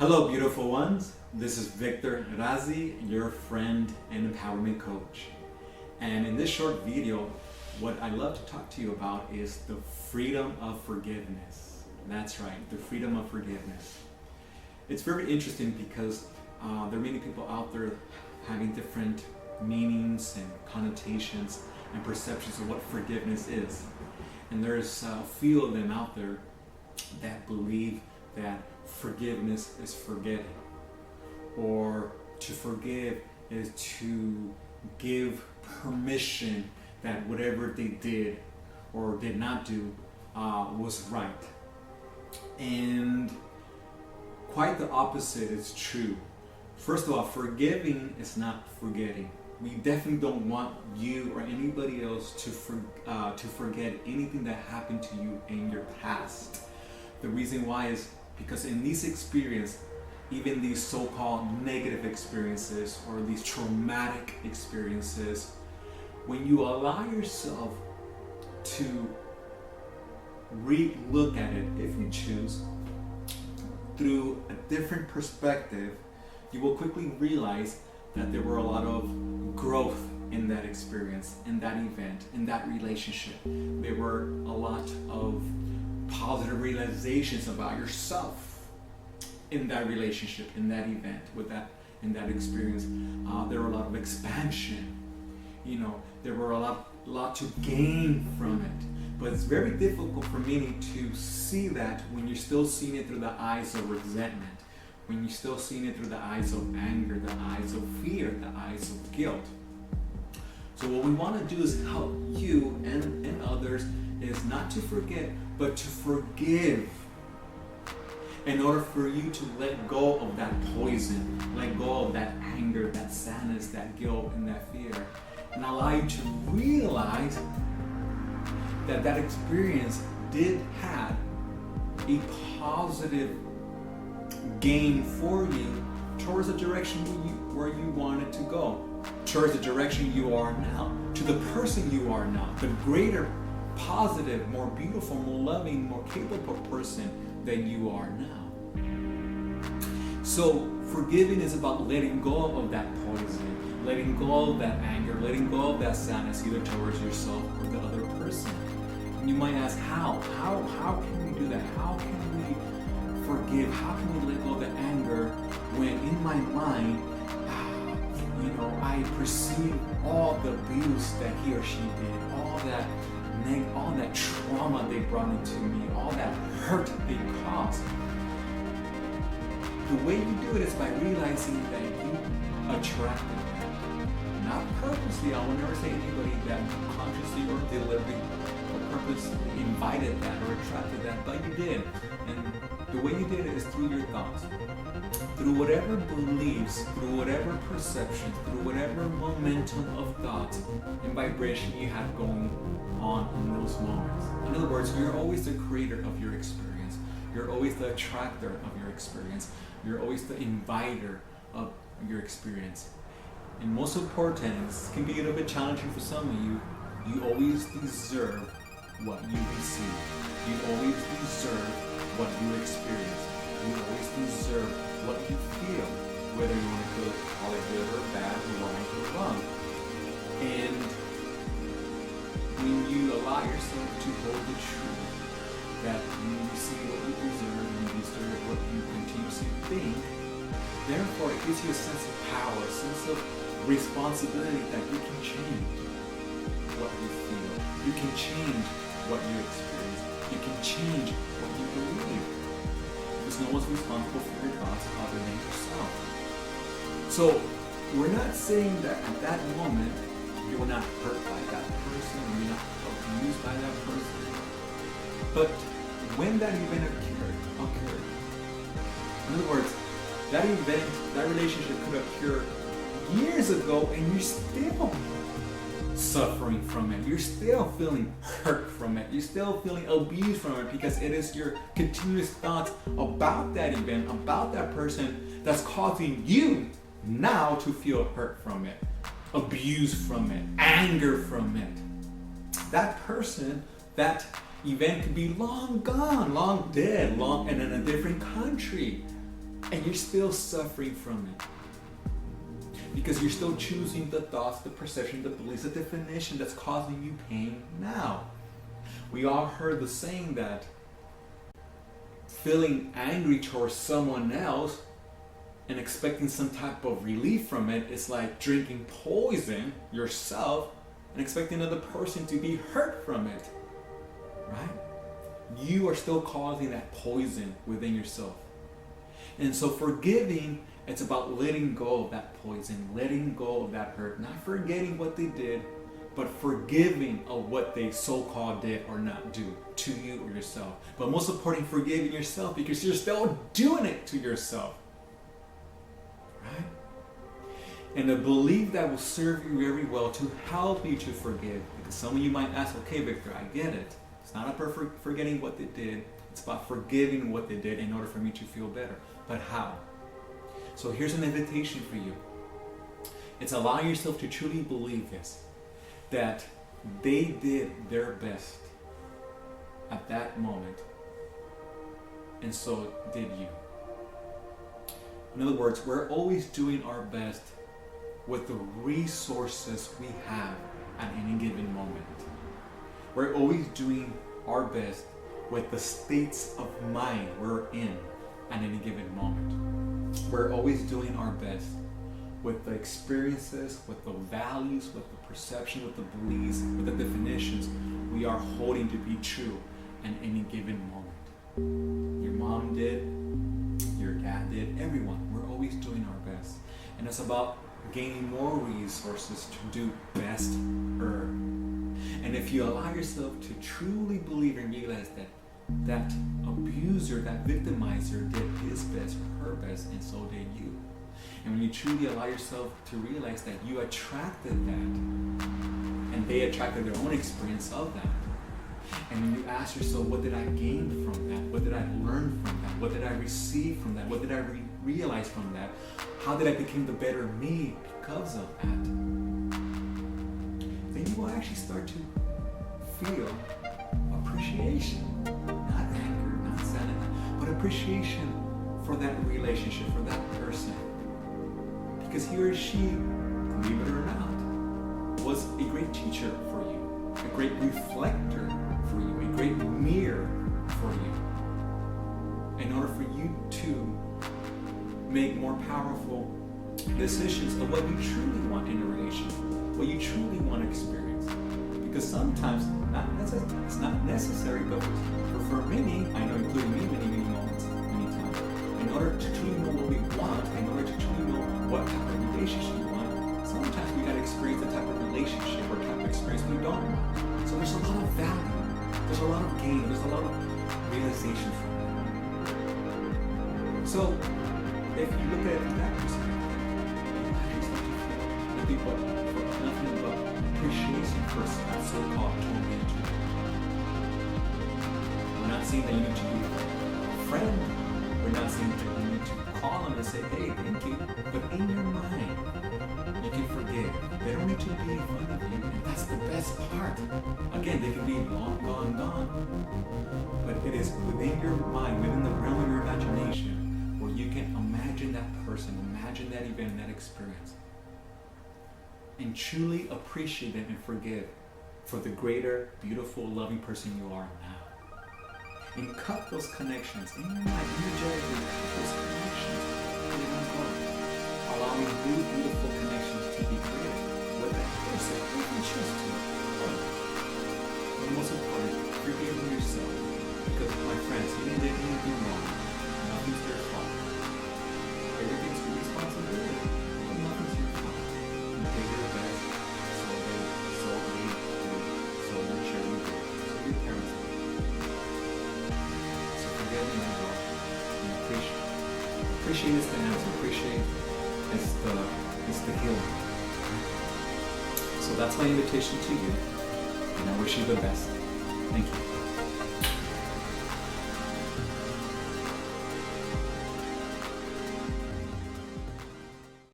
Hello, beautiful ones. This is Razee, your friend and empowerment coach. And in this short video, what I love to talk to you about is the freedom of forgiveness. That's right, the freedom of forgiveness. It's very interesting because there are many people out there having different meanings and connotations and perceptions of what forgiveness is. And there's a few of them out there that believe that forgiveness is forgetting, or to forgive is to give permission that whatever they did or did not do was right. And quite the opposite is true. First of all, forgiving is not forgetting. We definitely don't want you or anybody else to forget anything that happened to you in your past. The reason why is because in these experiences, even these so-called negative experiences or these traumatic experiences, when you allow yourself to re-look at it, if you choose, through a different perspective, you will quickly realize that there were a lot of growth in that experience, in that event, in that relationship. There were a lot of positive realizations about yourself in that relationship, in that event, in that experience. There were a lot of expansion. There were a lot to gain from it. But it's very difficult for many to see that when you're still seeing it through the eyes of resentment, when you're still seeing it through the eyes of anger, the eyes of fear, the eyes of guilt. So what we want to do is help you and others is not to forget, but to forgive, in order for you to let go of that poison, let go of that anger, that sadness, that guilt, and that fear, and allow you to realize that that experience did have a positive gain for you towards the direction where you wanted to go, towards the direction you are now, to the person you are now, the greater, positive, more beautiful, more loving, more capable person than you are now. So forgiving is about letting go of that poison, letting go of that anger, letting go of that sadness, either towards yourself or the other person. And you might ask, how? How can we do that? How can we forgive? How can we let go of the anger when in my mind, I perceive all the abuse that he or she did, all that trauma they brought into me, all that hurt they caused. The way you do it is by realizing that you attracted that. Not purposely, I will never say anybody that consciously or deliberately or purposely invited that or attracted that, but you did. And the way you did it is through your thoughts. Through whatever beliefs, through whatever perceptions, through whatever momentum of thoughts and vibration you have going on in those moments. In other words, you're always the creator of your experience. You're always the attractor of your experience. You're always the inviter of your experience. And most important, this can be a little bit challenging for some of you, you always deserve what you receive. You always deserve what you experience. You always deserve what you feel, whether you want to call it good or bad, or right or wrong. And when you allow yourself to hold the truth that you receive what you deserve and you deserve what you continuously think, therefore it gives you a sense of power, a sense of responsibility that you can change what you feel. You can change what you experience. You can change what you believe. Because no one's responsible for your thoughts other than yourself. So we're not saying that at that moment you were not hurt by that person, or you're not abused by that person. But when that event occurred, in other words, that event, that relationship could occur years ago, and you're still suffering from it. You're still feeling hurt from it. You're still feeling abused from it, because it is your continuous thoughts about that event, about that person, that's causing you now to feel hurt from it, abused from it, anger from it. That person, that event could be long gone, long dead, long and in a different country. and you're still suffering from it. Because you're still choosing the thoughts, the perception, the beliefs, the definition that's causing you pain now. We all heard the saying that feeling angry towards someone else and expecting some type of relief from it is like drinking poison yourself and expecting another person to be hurt from it. Right? You are still causing that poison within yourself. And so forgiving, it's about letting go of that poison, letting go of that hurt, not forgetting what they did, but forgiving of what they so-called did or not do to you or yourself. But most importantly, forgiving yourself because you're still doing it to yourself. Right? And a belief that will serve you very well to help you to forgive. Because some of you might ask, okay, Victor, I get it. It's not about forgetting what they did. It's about forgiving what they did in order for me to feel better. But how? So here's an invitation for you. It's allowing yourself to truly believe this, that they did their best at that moment, and so did you. In other words, we're always doing our best with the resources we have at any given moment. We're always doing our best with the states of mind we're in at any given moment. We're always doing our best with the experiences, with the values, with the perception, with the beliefs, with the definitions we are holding to be true at any given moment. Your mom did, your dad did, everyone. We're always doing our best. And it's about gaining more resources to do better. And if you allow yourself to truly believe and realize that that abuser, that victimizer did his best or her best, and so did you. And when you truly allow yourself to realize that you attracted that, and they attracted their own experience of that, and when you ask yourself, what did I gain from that? What did I learn from that? What did I receive from that? What did I realize from that? How did I become the better me because of that? Then you will actually start to feel appreciation. Not anger, not sadness, but appreciation for that relationship, for that person. Because he or she, believe it or not, was a great teacher for you, a great reflector for you, a great mirror for you. In order for you to make more powerful decisions of what you truly want in a relationship, what you truly want to experience. Because sometimes, it's not necessary, but for many, I know including me, many moments, many times, in order to truly know what we want, in order to truly know what type of relationship we want, sometimes we gotta experience the type of relationship or type of experience we don't want. So there's a lot of value, there's a lot of gain, there's a lot of realization from it. So if you look at it from that perspective, you actually start to feel nothing but appreciation for that so-called torment. We're not saying that you need to be a friend. We're not saying that you need to call them and say, hey, thank you. But in your mind, you can forgive. They don't need to be in front of you. And that's the best part. Again, they can be long gone. But it is within your mind, within the realm of your imagination, where you can imagine that person, imagine that event, that experience, and truly appreciate it and forgive for the greater, beautiful, loving person you are now. And cut those connections in your mind, energetically cut those connections and let go. Allowing new, beautiful connections to be created with that person if you choose to. But most important, forgiving yourself. Because, my friends, you didn't do anything wrong. Nothing's your fault. Everything's your responsibility. But nothing's your fault. You did your best, so they do, so your children do, so your parents do. So forget and let go. And appreciate. Appreciate is the answer. Appreciate is the healing. So that's my invitation to you. And I wish you the best. Thank you.